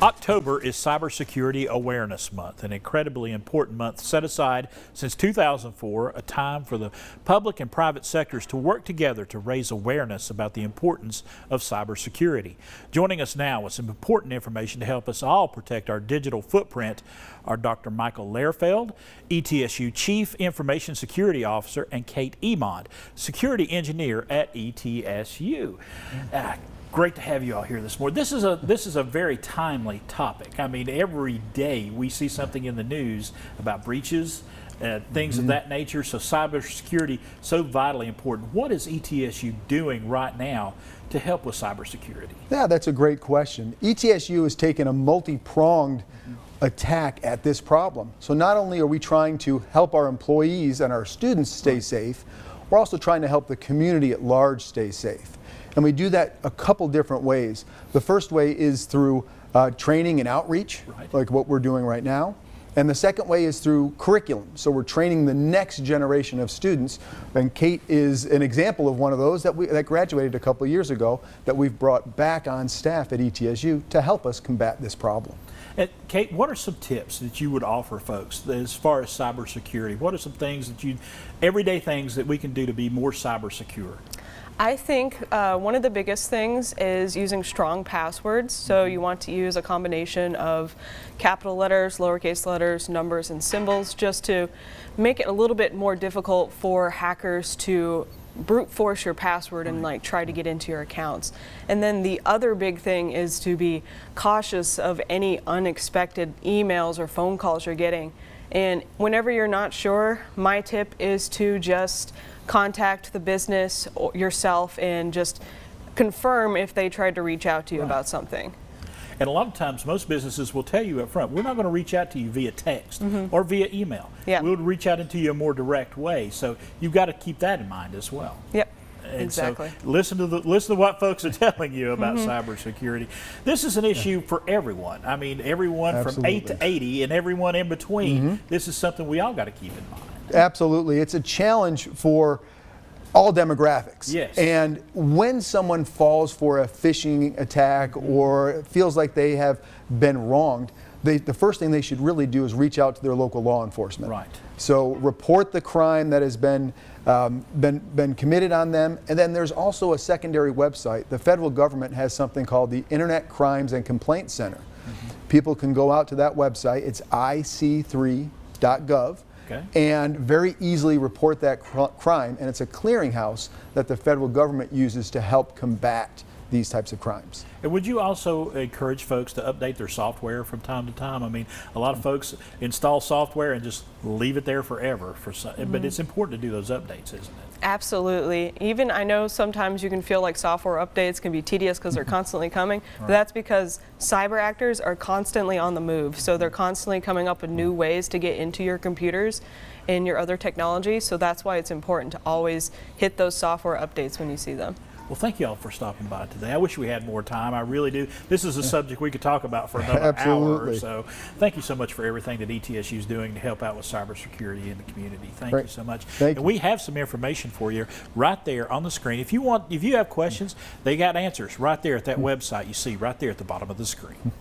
October is Cybersecurity Awareness Month, an incredibly important month set aside since 2004, a time for the public and private sectors to work together to raise awareness about the importance of cybersecurity. Joining us now with some important information to help us all protect our digital footprint are Dr. Michael Lehrfeld, ETSU Chief Information Security Officer, and Cait Emond, Security Engineer at ETSU. Great to have you all here this morning. This is a very timely topic. I mean, every day we see something in the news about breaches, things of that nature. So cybersecurity, so vitally important. What is ETSU doing right now to help with cybersecurity? Yeah, that's a great question. ETSU has taken a multi-pronged attack at this problem. So not only are we trying to help our employees and our students stay safe, we're also trying to help the community at large stay safe. And we do that a couple different ways. The first way is through training and outreach, like what we're doing right now. And the second way is through curriculum. So we're training the next generation of students. And Cait is an example of one of those that graduated a couple years ago that we've brought back on staff at ETSU to help us combat this problem. And Cait, what are some tips that you would offer folks as far as cybersecurity? What are some things that everyday things that we can do to be more cyber secure? I think one of the biggest things is using strong passwords. So you want to use a combination of capital letters, lowercase letters, numbers, and symbols just to make it a little bit more difficult for hackers to brute force your password and try to get into your accounts. And then the other big thing is to be cautious of any unexpected emails or phone calls you're getting. And whenever you're not sure, my tip is to just contact the business or yourself and just confirm if they tried to reach out to you about something. And a lot of times most businesses will tell you up front, we're not going to reach out to you via text or via email. We'll reach out to you a more direct way. So you've got to keep that in mind as well. Yep. And exactly. So listen to what folks are telling you about cybersecurity. This is an issue for everyone. I mean, everyone from 8 to 80 and everyone in between. This is something we all got to keep in mind. Absolutely. It's a challenge for all demographics. Yes. And when someone falls for a phishing attack or feels like they have been wronged, the first thing they should really do is reach out to their local law enforcement. Right. So report the crime that has been committed on them. And then there's also a secondary website. The federal government has something called the Internet Crimes and Complaint Center. People can go out to that website. It's ic3.gov. And very easily report that crime, and it's a clearinghouse that the federal government uses to help combat these types of crimes. And would you also encourage folks to update their software from time to time? I mean, a lot of folks install software and just leave it there forever, but it's important to do those updates, isn't it? Absolutely. Even I know sometimes you can feel like software updates can be tedious because they're constantly coming, but that's because cyber actors are constantly on the move. So they're constantly coming up with new ways to get into your computers and your other technology. So that's why it's important to always hit those software updates when you see them. Well, thank you all for stopping by today. I wish we had more time. I really do. This is a subject we could talk about for another hour or so. Thank you so much for everything that ETSU is doing to help out with cybersecurity in the community. Thank you so much. And we have some information for you right there on the screen. If you have questions, they got answers right there at that website you see right there at the bottom of the screen.